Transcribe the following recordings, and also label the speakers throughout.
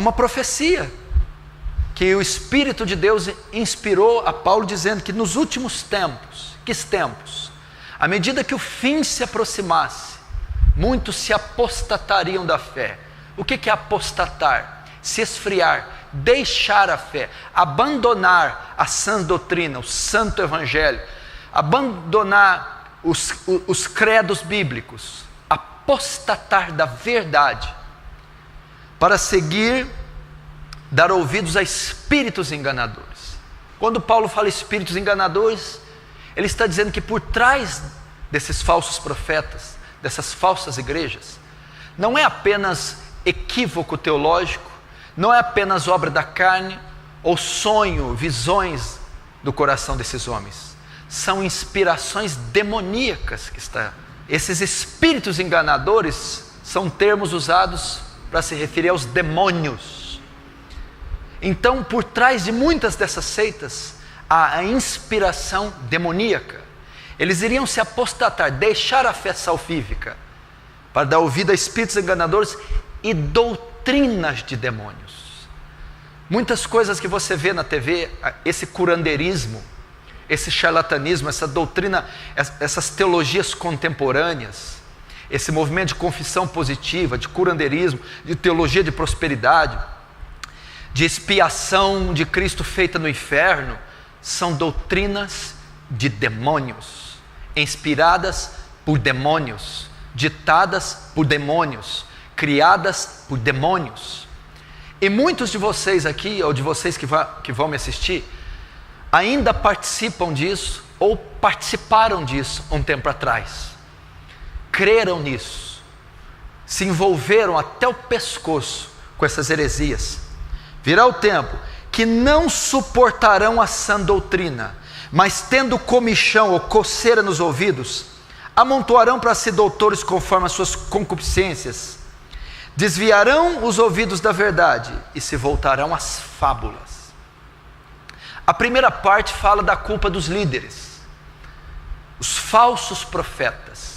Speaker 1: uma profecia que o Espírito de Deus inspirou a Paulo, dizendo que nos últimos tempos, à medida que o fim se aproximasse, muitos se apostatariam da fé. O que é apostatar? Se esfriar, deixar a fé, abandonar a sã doutrina, o santo evangelho, abandonar os credos bíblicos, apostatar da verdade, para seguir, dar ouvidos a espíritos enganadores. Quando Paulo fala espíritos enganadores, ele está dizendo que por trás desses falsos profetas, dessas falsas igrejas, não é apenas equívoco teológico, não é apenas obra da carne, ou sonho, visões do coração desses homens. São inspirações demoníacas que está. Esses espíritos enganadores são termos usados para se referir aos demônios. Então, por trás de muitas dessas seitas, há a inspiração demoníaca. Eles iriam se apostatar, deixar a fé salvífica, para dar ouvido a espíritos enganadores e doutrinas de demônios. Muitas coisas que você vê na TV, esse curandeirismo, esse charlatanismo, essa doutrina, essas teologias contemporâneas, esse movimento de confissão positiva, de curandeirismo, de teologia de prosperidade, de expiação de Cristo feita no inferno, são doutrinas de demônios, inspiradas por demônios, ditadas por demônios, criadas por demônios. E muitos de vocês aqui, ou de vocês que vão me assistir, ainda participam disso, ou participaram disso um tempo atrás. Creram nisso, se envolveram até o pescoço com essas heresias. Virá o tempo que não suportarão a sã doutrina, mas tendo comichão ou coceira nos ouvidos, amontoarão para si doutores conforme as suas concupiscências, desviarão os ouvidos da verdade e se voltarão às fábulas. A primeira parte fala da culpa dos líderes, os falsos profetas.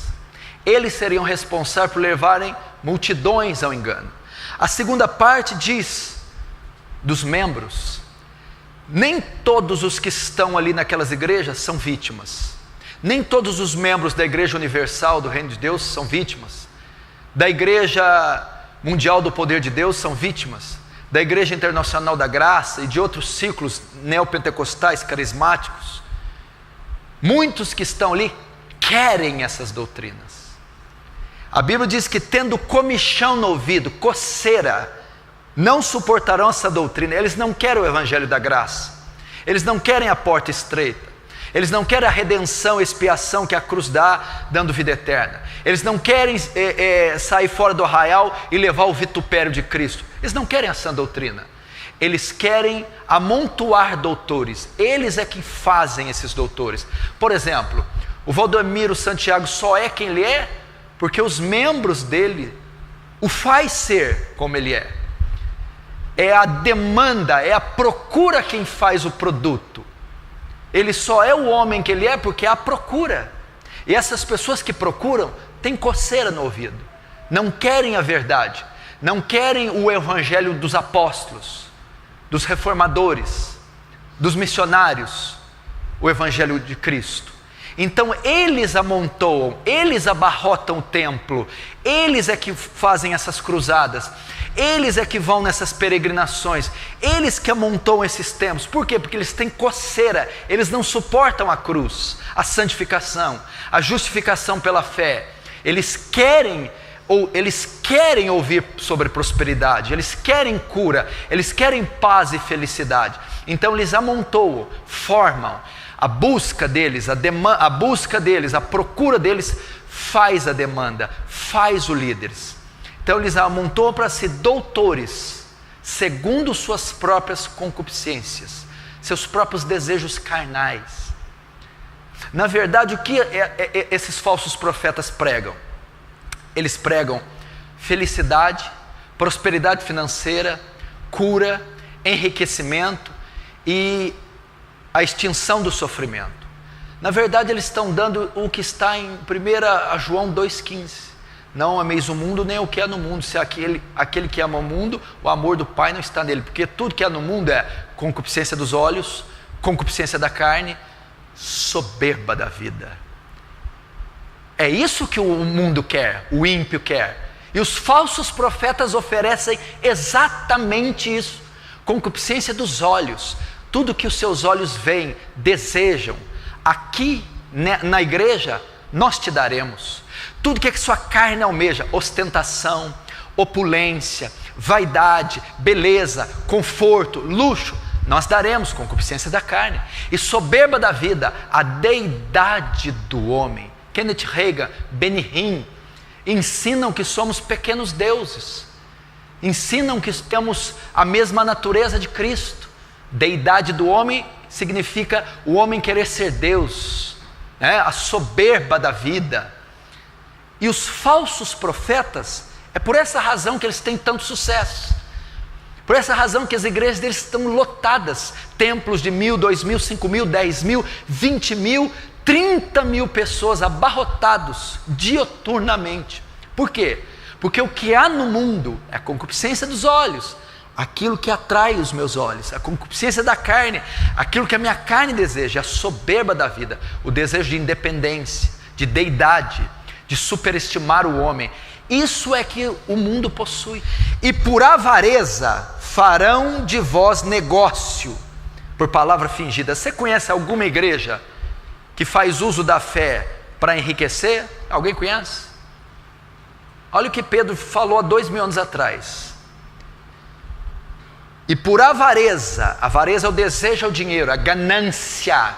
Speaker 1: Eles seriam responsáveis por levarem multidões ao engano. A segunda parte diz dos membros. Nem todos os que estão ali naquelas igrejas são vítimas. Nem todos os membros da Igreja Universal do Reino de Deus são vítimas. Da Igreja Mundial do Poder de Deus são vítimas. Da Igreja Internacional da Graça e de outros ciclos neopentecostais, carismáticos. Muitos que estão ali querem essas doutrinas. A Bíblia diz que tendo comichão no ouvido, coceira, não suportarão essa doutrina. Eles não querem o Evangelho da Graça. Eles não querem a porta estreita. Eles não querem a redenção, a expiação que a cruz dá, dando vida eterna. Eles não querem sair fora do arraial e levar o vitupério de Cristo. Eles não querem a sã doutrina. Eles querem amontoar doutores. Eles é que fazem esses doutores. Por exemplo, o Valdomiro Santiago só é quem ele é porque os membros dele o faz ser como ele é. É a demanda, é a procura quem faz o produto. Ele só é o homem que ele é porque há procura. E essas pessoas que procuram têm coceira no ouvido. Não querem a verdade. Não querem o evangelho dos apóstolos, dos reformadores, dos missionários, o evangelho de Cristo. Então eles amontoam, eles abarrotam o templo, eles é que fazem essas cruzadas, eles é que vão nessas peregrinações, eles que amontoam esses templos. Por quê? Porque eles têm coceira, eles não suportam a cruz, a santificação, a justificação pela fé. Eles querem ouvir sobre prosperidade, eles querem cura, eles querem paz e felicidade. Então eles amontoam, formam. A busca deles, a procura deles faz a demanda, faz os líderes. Então eles amontoam para si doutores, segundo suas próprias concupiscências, seus próprios desejos carnais. Na verdade, o que esses falsos profetas pregam? Eles pregam felicidade, prosperidade financeira, cura, enriquecimento e a extinção do sofrimento. Na verdade, eles estão dando o que está em 1 João 2,15. Não ameis o mundo, nem o que é no mundo. Se aquele que ama o mundo, o amor do Pai não está nele. Porque tudo que é no mundo é concupiscência dos olhos, concupiscência da carne, soberba da vida. É isso que o mundo quer, o ímpio quer. E os falsos profetas oferecem exatamente isso. Concupiscência dos olhos. Tudo que os seus olhos veem, desejam. Aqui na igreja, nós te daremos. Tudo que sua carne almeja, ostentação, opulência, vaidade, beleza, conforto, luxo, nós daremos, concupiscência da carne. E soberba da vida, a deidade do homem. Kenneth Reagan, Benny Hinn, ensinam que somos pequenos deuses. Ensinam que temos a mesma natureza de Cristo. Deidade do homem significa o homem querer ser Deus, né? A soberba da vida. E os falsos profetas, é por essa razão que eles têm tanto sucesso. Por essa razão que as igrejas deles estão lotadas. Templos de 1.000, 2.000, 5.000, 10.000, 20.000, 30.000 pessoas abarrotados dioturnamente. Por quê? Porque o que há no mundo é a concupiscência dos olhos, aquilo que atrai os meus olhos, a concupiscência da carne, aquilo que a minha carne deseja, a soberba da vida, o desejo de independência, de deidade, de superestimar o homem. Isso é que o mundo possui. E por avareza farão de vós negócio, por palavra fingida. Você conhece alguma igreja que faz uso da fé para enriquecer? Alguém conhece? Olha o que Pedro falou há 2000 anos atrás. E por avareza, avareza é o desejo ao dinheiro, a ganância,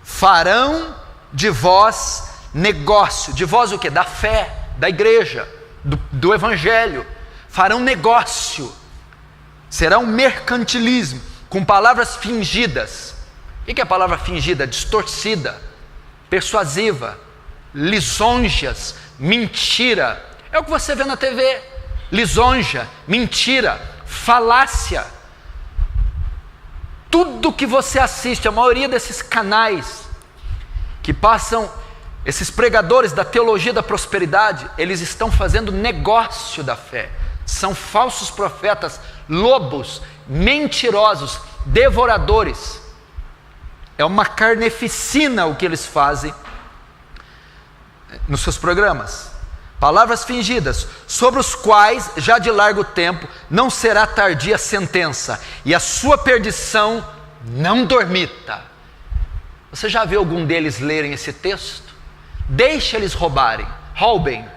Speaker 1: farão de vós negócio. De vós o quê? Da fé, da igreja, do evangelho. Farão negócio. Será um mercantilismo, com palavras fingidas. O que é a palavra fingida? Distorcida, persuasiva, lisonjas, mentira. É o que você vê na TV. Lisonja, mentira, falácia. Tudo que você assiste, a maioria desses canais que passam, esses pregadores da teologia da prosperidade, eles estão fazendo negócio da fé. São falsos profetas, lobos, mentirosos, devoradores. É uma carneficina o que eles fazem nos seus programas. Palavras fingidas, sobre os quais já de largo tempo não será tardia a sentença, e a sua perdição não dormita. Você já viu algum deles lerem esse texto? Deixa eles roubem,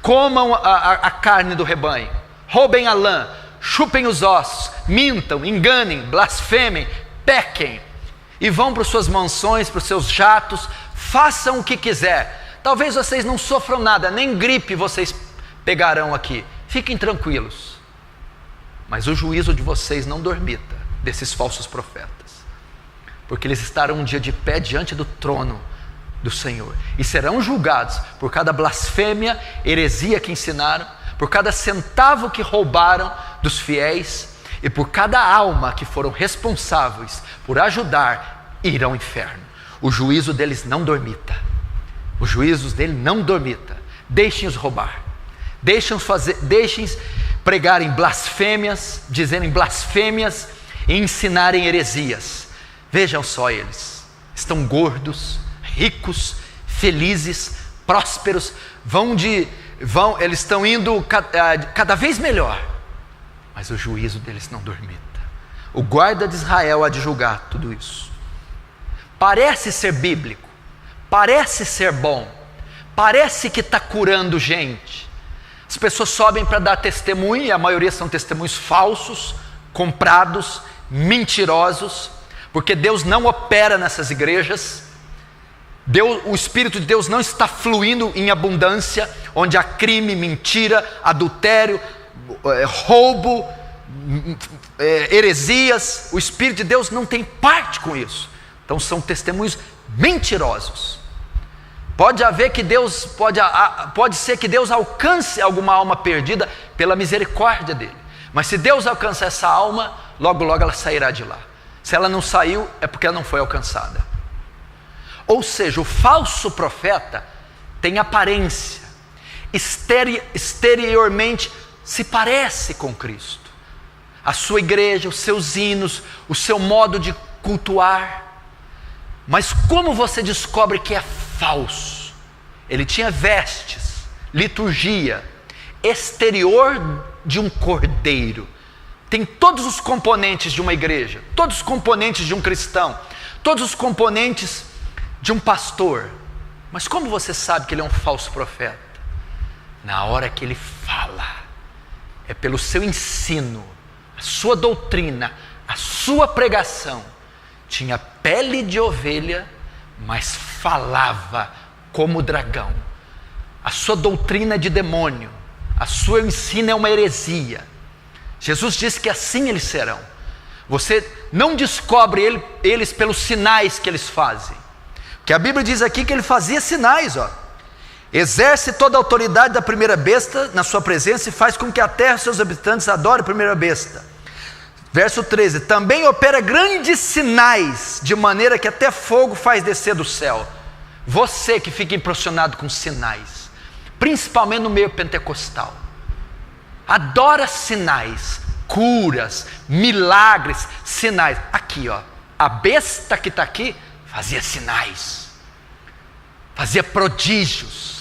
Speaker 1: comam a carne do rebanho, roubem a lã, chupem os ossos, mintam, enganem, blasfemem, pequem, e vão para suas mansões, para os seus jatos, façam o que quiser. Talvez vocês não sofram nada, nem gripe vocês pegarão aqui. Fiquem tranquilos. Mas o juízo de vocês não dormita, desses falsos profetas. Porque eles estarão um dia de pé diante do trono do Senhor. E serão julgados por cada blasfêmia, heresia que ensinaram, por cada centavo que roubaram dos fiéis, e por cada alma que foram responsáveis por ajudar, ir ao inferno. O juízo deles não dormita. Os juízos dele não dormita. Deixem-os roubar. Deixem-os pregarem blasfêmias, dizerem blasfêmias e ensinarem heresias. Vejam só eles. Estão gordos, ricos, felizes, prósperos. Eles estão indo cada vez melhor. Mas o juízo deles não dormita. O guarda de Israel há de julgar tudo isso. Parece ser bíblico. Parece ser bom, parece que está curando gente. As pessoas sobem para dar testemunho, e a maioria são testemunhos falsos, comprados, mentirosos, porque Deus não opera nessas igrejas. O Espírito de Deus não está fluindo em abundância, onde há crime, mentira, adultério, roubo, heresias. O Espírito de Deus não tem parte com isso. Então são testemunhos mentirosos. Pode ser que Deus alcance alguma alma perdida pela misericórdia dele. Mas se Deus alcançar essa alma, logo logo ela sairá de lá. Se ela não saiu, é porque ela não foi alcançada. Ou seja, o falso profeta tem aparência, exteriormente se parece com Cristo. A sua igreja, os seus hinos, o seu modo de cultuar. Mas como você descobre que é falso? Ele tinha vestes, liturgia, exterior de um cordeiro. Tem todos os componentes de uma igreja, todos os componentes de um cristão, todos os componentes de um pastor. Mas como você sabe que ele é um falso profeta? Na hora que ele fala, é pelo seu ensino, a sua doutrina, a sua pregação. Tinha pele de ovelha, mas falava como dragão. A sua doutrina é de demônio, a sua ensino é uma heresia. Jesus disse que assim eles serão. Você não descobre eles pelos sinais que eles fazem. Porque a Bíblia diz aqui que ele fazia sinais, exerce toda a autoridade da primeira besta na sua presença e faz com que a terra e seus habitantes adorem a primeira besta. Verso 13, também opera grandes sinais, de maneira que até fogo faz descer do céu. Você que fica impressionado com sinais, principalmente no meio pentecostal, adora sinais, curas, milagres, sinais. Aqui, a besta que está aqui fazia sinais, fazia prodígios.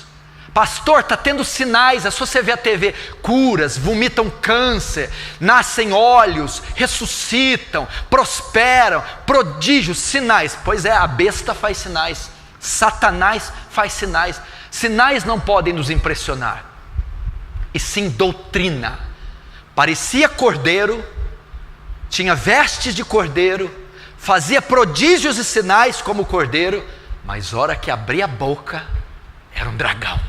Speaker 1: Pastor, está tendo sinais, é só você ver a TV, curas, vomitam câncer, nascem olhos, ressuscitam, prosperam, prodígios, sinais. Pois é, a besta faz sinais, Satanás faz sinais. Sinais não podem nos impressionar, e sim doutrina. Parecia cordeiro, tinha vestes de cordeiro, fazia prodígios e sinais como cordeiro, mas hora que abria a boca, era um dragão.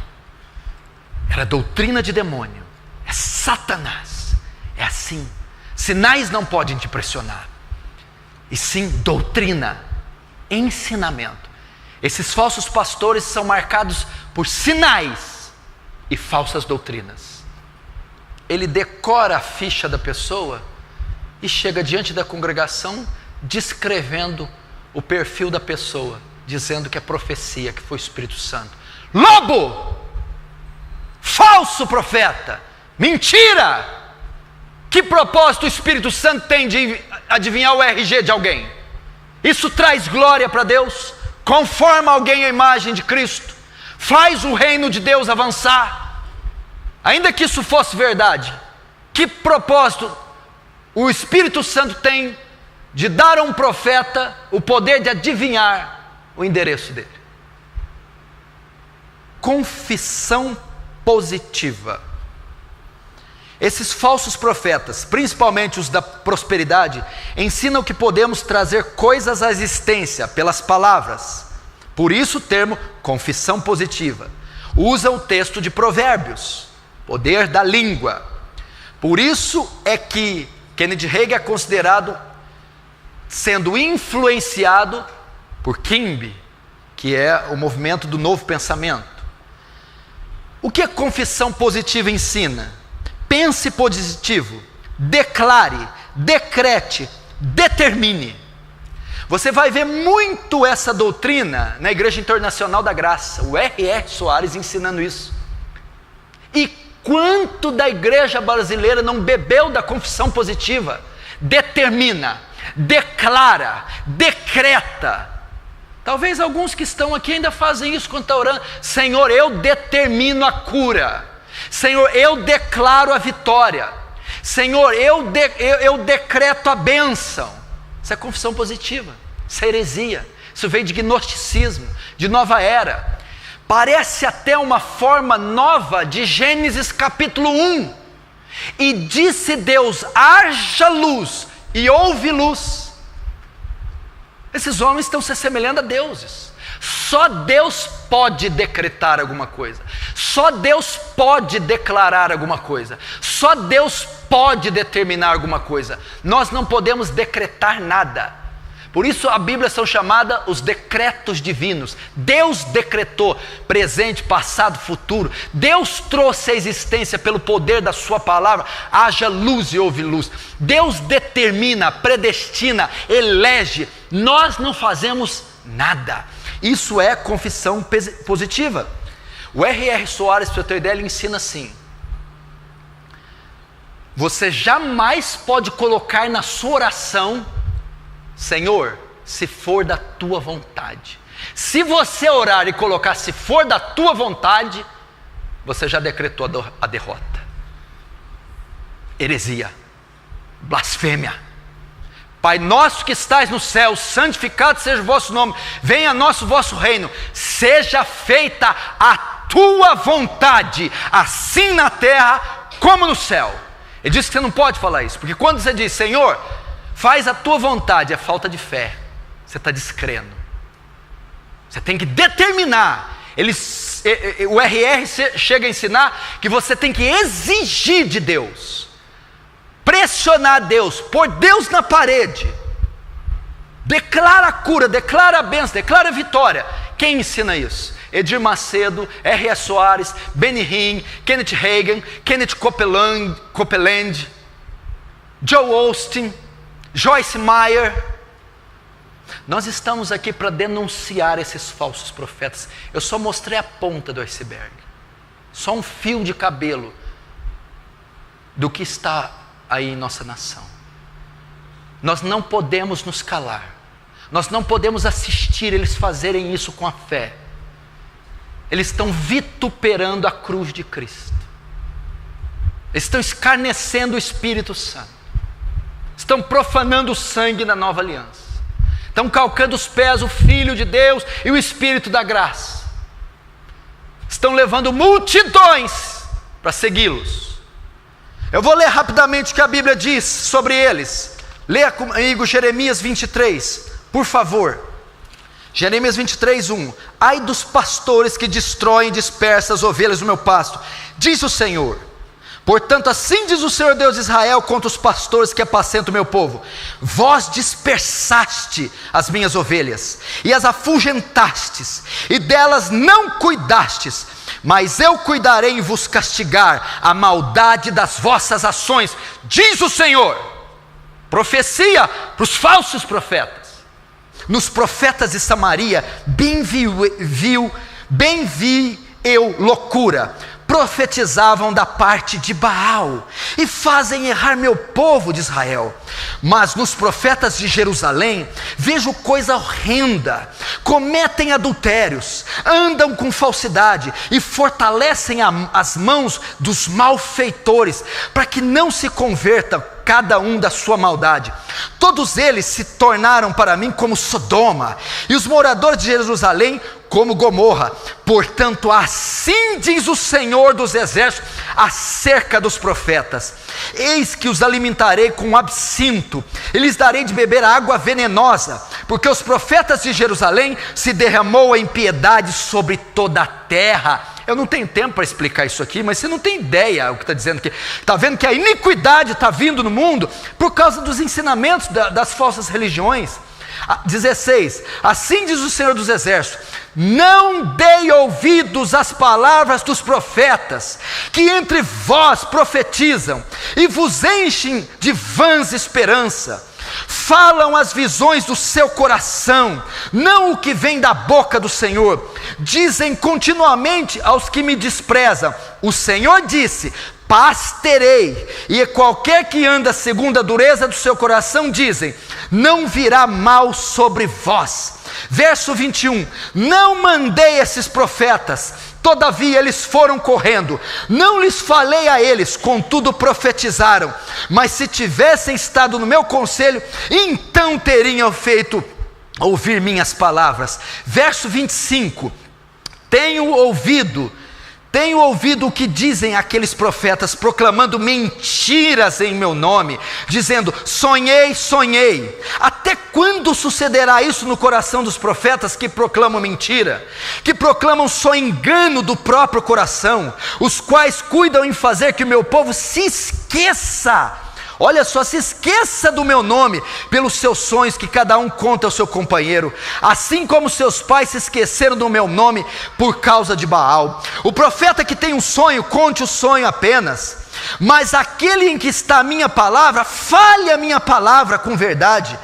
Speaker 1: Era doutrina de demônio, é Satanás, é assim. Sinais não podem te impressionar, e sim doutrina, ensinamento. Esses falsos pastores são marcados por sinais e falsas doutrinas. Ele decora a ficha da pessoa e chega diante da congregação descrevendo o perfil da pessoa, dizendo que é profecia, que foi o Espírito Santo. Lobo! Falso profeta, mentira! Que propósito o Espírito Santo tem de adivinhar o RG de alguém? Isso traz glória para Deus? Conforma alguém à imagem de Cristo? Faz o reino de Deus avançar? Ainda que isso fosse verdade, que propósito o Espírito Santo tem de dar a um profeta o poder de adivinhar o endereço dele? Confissão positiva. Esses falsos profetas, principalmente os da prosperidade, ensinam que podemos trazer coisas à existência pelas palavras. Por isso o termo confissão positiva. Usa o texto de Provérbios, poder da língua. Por isso é que Kenneth Hagin é considerado sendo influenciado por Kimby, que é o movimento do novo pensamento. O que a confissão positiva ensina? Pense positivo, declare, decrete, determine. Você vai ver muito essa doutrina na Igreja Internacional da Graça, o R.R. Soares ensinando isso. E quanto da igreja brasileira não bebeu da confissão positiva? Determina, declara, decreta. Talvez alguns que estão aqui ainda fazem isso quando estão orando. Senhor, eu determino a cura. Senhor, eu declaro a vitória. Senhor, eu decreto a bênção. Isso é confissão positiva, isso é heresia. Isso veio de gnosticismo, de nova era. Parece até uma forma nova de Gênesis capítulo 1. E disse Deus, haja luz, e houve luz. Esses homens estão se assemelhando a deuses. Só Deus pode decretar alguma coisa. Só Deus pode declarar alguma coisa. Só Deus pode determinar alguma coisa. Nós não podemos decretar nada. Por isso a Bíblia são chamadas os decretos divinos. Deus decretou presente, passado, futuro. Deus trouxe a existência pelo poder da sua palavra. Haja luz e houve luz. Deus determina, predestina, elege. Nós não fazemos nada. Isso é confissão positiva. O R.R. Soares, para você ter ideia, ele ensina assim: você jamais pode colocar na sua oração, Senhor, se for da tua vontade. Se você orar e colocar se for da tua vontade, você já decretou a derrota. Heresia, blasfêmia. Pai nosso que estais no céu, santificado seja o vosso nome, venha a nosso vosso reino, seja feita a tua vontade, assim na terra como no céu. Ele diz que você não pode falar isso, porque quando você diz, Senhor, faz a tua vontade, é falta de fé, você está descrendo. Você tem que determinar. O R.R. chega a ensinar que você tem que exigir de Deus, pressionar Deus, pôr Deus na parede, declara a cura, declara a bênção, declara a vitória. Quem ensina isso? Edir Macedo, R.R. Soares, Benny Hinn, Kenneth Hagin, Kenneth Copeland, Joel Osteen, Joyce Meyer. Nós estamos aqui para denunciar esses falsos profetas. Eu só mostrei a ponta do iceberg, só um fio de cabelo do que está aí em nossa nação. Nós não podemos nos calar, nós não podemos assistir eles fazerem isso com a fé. Eles estão vituperando a cruz de Cristo, eles estão escarnecendo o Espírito Santo, estão profanando o sangue da nova aliança, estão calcando os pés o Filho de Deus e o Espírito da graça, estão levando multidões para segui-los. Eu vou ler rapidamente o que a Bíblia diz sobre eles. Leia comigo Jeremias 23, por favor. Jeremias 23, 1. Ai dos pastores que destroem e dispersam as ovelhas do meu pasto, diz o Senhor. Portanto, assim diz o Senhor Deus de Israel contra os pastores que apacentam o meu povo: vós dispersaste as minhas ovelhas, e as afugentastes, e delas não cuidastes, mas eu cuidarei em vos castigar a maldade das vossas ações, diz o Senhor. Profecia para os falsos profetas. Nos profetas de Samaria, bem vi eu loucura, profetizavam da parte de Baal, e fazem errar meu povo de Israel. Mas nos profetas de Jerusalém, vejo coisa horrenda: cometem adultérios, andam com falsidade, e fortalecem as mãos dos malfeitores, para que não se convertam cada um da sua maldade. Todos eles se tornaram para mim como Sodoma, e os moradores de Jerusalém como Gomorra. Portanto, assim diz o Senhor dos Exércitos acerca dos profetas: eis que os alimentarei com absinto, e lhes darei de beber água venenosa, porque os profetas de Jerusalém se derramou a impiedade sobre toda a terra. Eu não tenho tempo para explicar isso aqui, mas você não tem ideia o que está dizendo aqui. Está vendo que a iniquidade está vindo no mundo por causa dos ensinamentos das falsas religiões. 16, assim diz o Senhor dos Exércitos: não dei ouvidos às palavras dos profetas, que entre vós profetizam, e vos enchem de vãs esperança. Falam as visões do seu coração, não o que vem da boca do Senhor. Dizem continuamente aos que me desprezam: o Senhor disse, paz terei. E qualquer que anda segundo a dureza do seu coração, dizem, não virá mal sobre vós. Verso 21, não mandei esses profetas, todavia eles foram correndo, não lhes falei a eles, contudo profetizaram. Mas se tivessem estado no meu conselho, então teriam feito ouvir minhas palavras. Verso 25, tenho ouvido o que dizem aqueles profetas, proclamando mentiras em meu nome, dizendo, sonhei. Até quando sucederá isso no coração dos profetas que proclamam mentira, que proclamam só engano do próprio coração, os quais cuidam em fazer que o meu povo se esqueça? Olha só, se esqueça do meu nome pelos seus sonhos que cada um conta ao seu companheiro, assim como seus pais se esqueceram do meu nome por causa de Baal. O profeta que tem um sonho, conte o sonho apenas, mas aquele em que está a minha palavra, fale a minha palavra com verdade.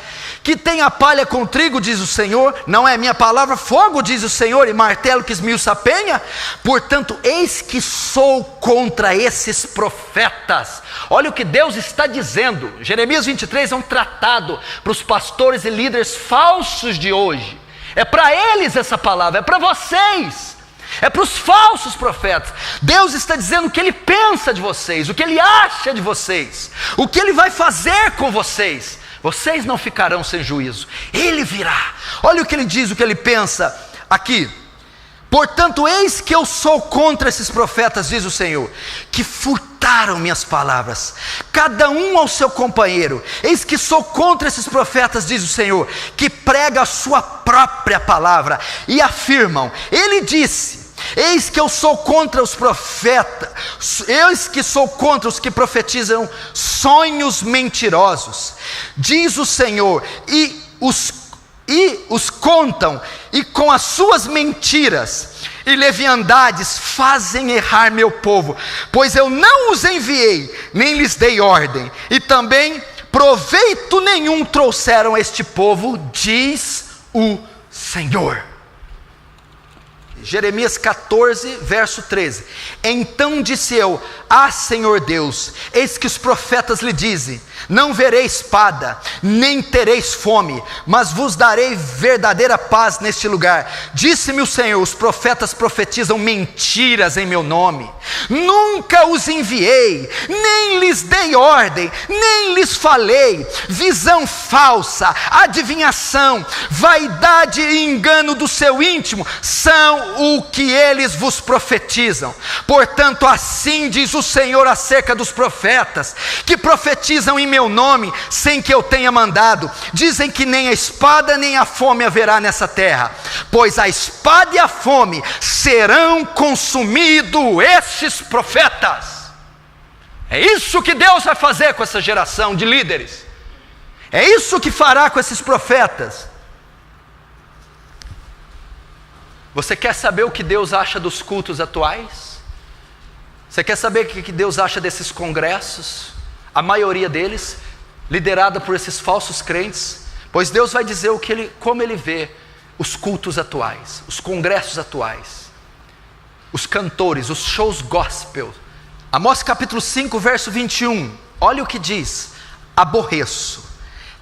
Speaker 1: Que tem a palha com trigo, diz o Senhor, não é minha palavra, fogo, diz o Senhor, e martelo que esmiuça a penha? Portanto, eis que sou contra esses profetas. Olha o que Deus está dizendo. Jeremias 23 é um tratado para os pastores e líderes falsos de hoje. É para eles essa palavra, é para vocês, é para os falsos profetas. Deus está dizendo o que Ele pensa de vocês, o que Ele acha de vocês, o que Ele vai fazer com vocês. Vocês não ficarão sem juízo, Ele virá. Olha o que Ele diz, o que Ele pensa aqui. Portanto, eis que eu sou contra esses profetas, diz o Senhor, que furtaram minhas palavras, cada um ao seu companheiro. Eis que sou contra esses profetas, diz o Senhor, que pregam a sua própria palavra e afirmam, Ele disse. Eis que eu sou contra os profetas, eis que sou contra os que profetizam sonhos mentirosos, diz o Senhor, e os contam, e com as suas mentiras e leviandades fazem errar meu povo, pois eu não os enviei, nem lhes dei ordem, e também proveito nenhum trouxeram a este povo, diz o Senhor. Jeremias 14, verso 13. Então disse eu, Senhor Deus, eis que os profetas lhe dizem, não verei espada, nem tereis fome, mas vos darei verdadeira paz neste lugar. Disse-me o Senhor, os profetas profetizam mentiras em meu nome, nunca os enviei, nem lhes dei ordem, nem lhes falei. Visão falsa, adivinhação, vaidade e engano do seu íntimo, são o que eles vos profetizam. Portanto, assim diz o Senhor acerca dos profetas, que profetizam em meu nome, sem que eu tenha mandado. Dizem que nem a espada nem a fome haverá nessa terra, pois a espada e a fome serão consumidos estes profetas. É isso que Deus vai fazer com essa geração de líderes, é isso que fará com esses profetas. Você quer saber o que Deus acha dos cultos atuais? Você quer saber o que Deus acha desses congressos? A maioria deles, liderada por esses falsos crentes. Pois Deus vai dizer como Ele vê os cultos atuais, os congressos atuais, os cantores, os shows gospel. Amós capítulo 5, verso 21. Olha o que diz: aborreço,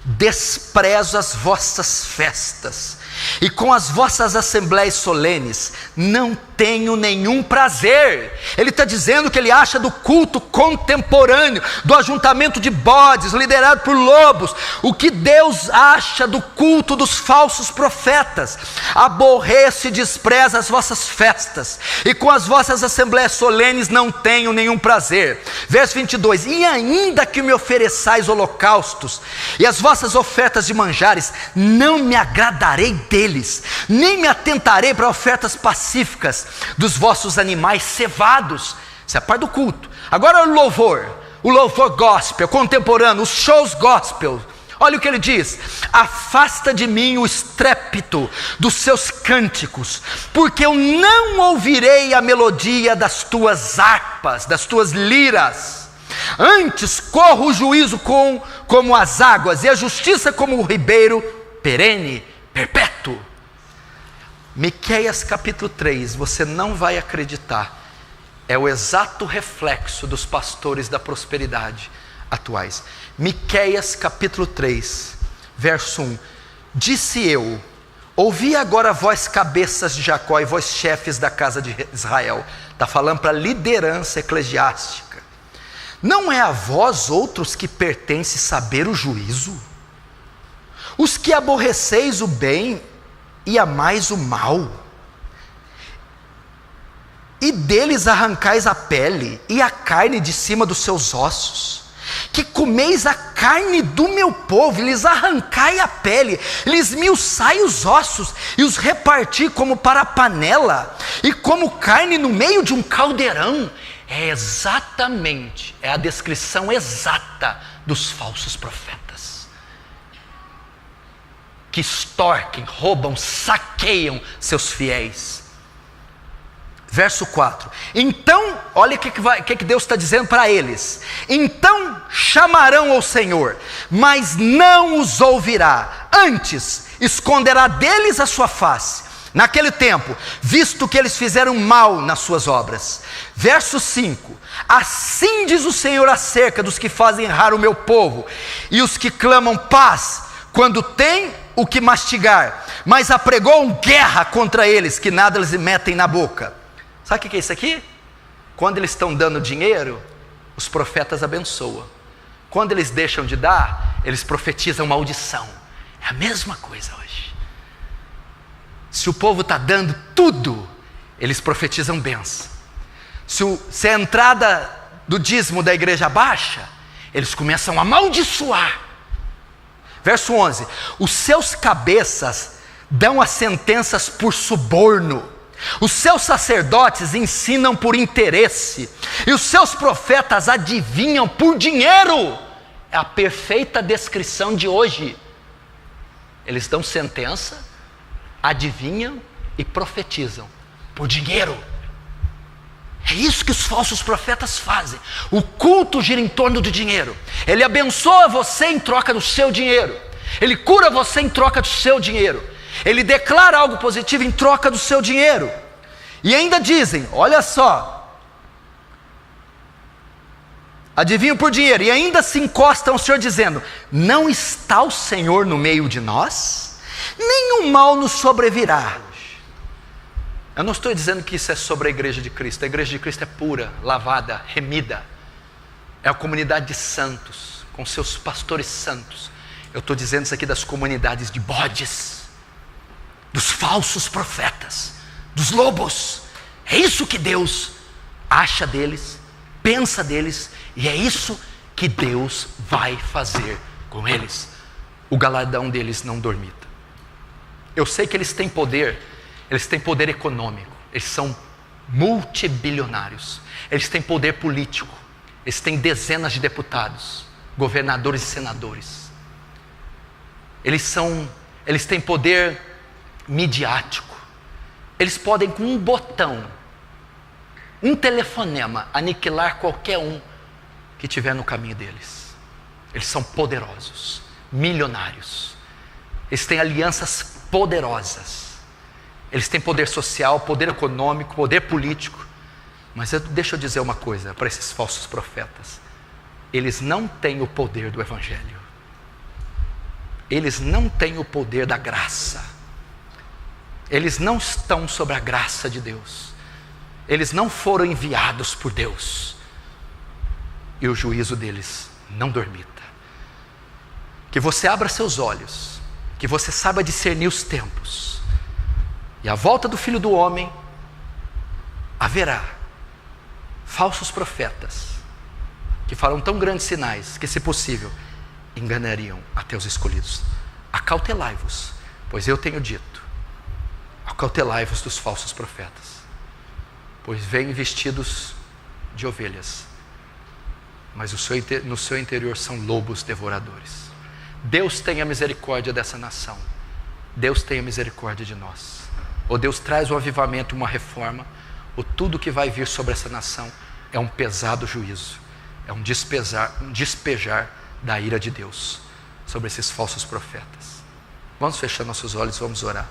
Speaker 1: desprezo as vossas festas, e com as vossas assembleias solenes não tenho nenhum prazer. Ele está dizendo que ele acha do culto contemporâneo, do ajuntamento de bodes, liderado por lobos, o que Deus acha do culto dos falsos profetas. Aborreço e desprezo as vossas festas, e com as vossas assembleias solenes não tenho nenhum prazer. Verso 22, e ainda que me ofereçais holocaustos, e as vossas ofertas de manjares, não me agradarei deles, nem me atentarei para ofertas pacíficas dos vossos animais cevados. Isso é a parte do culto. Agora o louvor gospel, contemporâneo, os shows gospel. Olha o que ele diz: afasta de mim o estrépito dos seus cânticos, porque eu não ouvirei a melodia das tuas harpas, das tuas liras. Antes corra o juízo como as águas, e a justiça como o ribeiro perene, perpétuo. Miqueias capítulo 3, você não vai acreditar, é o exato reflexo dos pastores da prosperidade atuais. Miqueias capítulo 3, verso 1. Disse eu, ouvi agora vós cabeças de Jacó e vós chefes da casa de Israel. Está falando para a liderança eclesiástica. Não é a vós outros que pertence saber o juízo? Os que aborreceis o bem e amais o mal, e deles arrancais a pele e a carne de cima dos seus ossos, que comeis a carne do meu povo, e lhes arrancai a pele, lhes esmiuçai os ossos, e os reparti como para a panela, e como carne no meio de um caldeirão. É a descrição exata dos falsos profetas, que extorquem, roubam, saqueiam seus fiéis. Verso 4. Então, olha o que Deus está dizendo para eles. Então chamarão ao Senhor, mas não os ouvirá. Antes, esconderá deles a sua face. Naquele tempo, visto que eles fizeram mal nas suas obras. Verso 5. Assim diz o Senhor acerca dos que fazem errar o meu povo, e os que clamam paz, quando têm o que mastigar, mas apregou guerra contra eles, que nada lhes metem na boca. Sabe o que é isso aqui? Quando eles estão dando dinheiro, os profetas abençoam. Quando eles deixam de dar, eles profetizam maldição. É a mesma coisa hoje. Se o povo está dando tudo, eles profetizam bênção. Se a entrada do dízimo da igreja baixa, eles começam a amaldiçoar. Verso 11. Os seus cabeças dão as sentenças por suborno. Os seus sacerdotes ensinam por interesse, e os seus profetas adivinham por dinheiro. É a perfeita descrição de hoje. Eles dão sentença, adivinham e profetizam por dinheiro. É isso que os falsos profetas fazem. O culto gira em torno do dinheiro. Ele abençoa você em troca do seu dinheiro. Ele cura você em troca do seu dinheiro. Ele declara algo positivo em troca do seu dinheiro. E ainda dizem, olha só, adivinham por dinheiro, e ainda se encostam ao Senhor dizendo: não está o Senhor no meio de nós? Nenhum mal nos sobrevirá. Eu não estou dizendo que isso é sobre a igreja de Cristo. A igreja de Cristo é pura, lavada, remida. É a comunidade de santos, com seus pastores santos. Eu estou dizendo isso aqui das comunidades de bodes, dos falsos profetas, dos lobos. É isso que Deus acha deles, pensa deles, e é isso que Deus vai fazer com eles. O galardão deles não dormita. Eu sei que eles têm poder econômico, eles são multibilionários, eles têm poder político, eles têm dezenas de deputados, governadores e senadores. Eles têm poder midiático. Eles podem, com um botão, um telefonema, aniquilar qualquer um que estiver no caminho deles. Eles são poderosos, milionários. Eles têm alianças poderosas. Eles têm poder social, poder econômico, poder político. Mas deixa eu dizer uma coisa para esses falsos profetas: eles não têm o poder do Evangelho. Eles não têm o poder da graça. Eles não estão sob a graça de Deus. Eles não foram enviados por Deus. E o juízo deles não dormita. Que você abra seus olhos, que você saiba discernir os tempos. E à volta do Filho do Homem haverá falsos profetas que farão tão grandes sinais que, se possível, enganariam até os escolhidos. Acautelai-vos, pois eu tenho dito: acautelai-vos dos falsos profetas, pois vêm vestidos de ovelhas, mas no seu interior são lobos devoradores. Deus tenha misericórdia dessa nação. Deus tenha misericórdia de nós. Ou Deus traz um avivamento, uma reforma, ou tudo que vai vir sobre essa nação é um pesado juízo, é um despejar da ira de Deus sobre esses falsos profetas. Vamos fechar nossos olhos, vamos orar.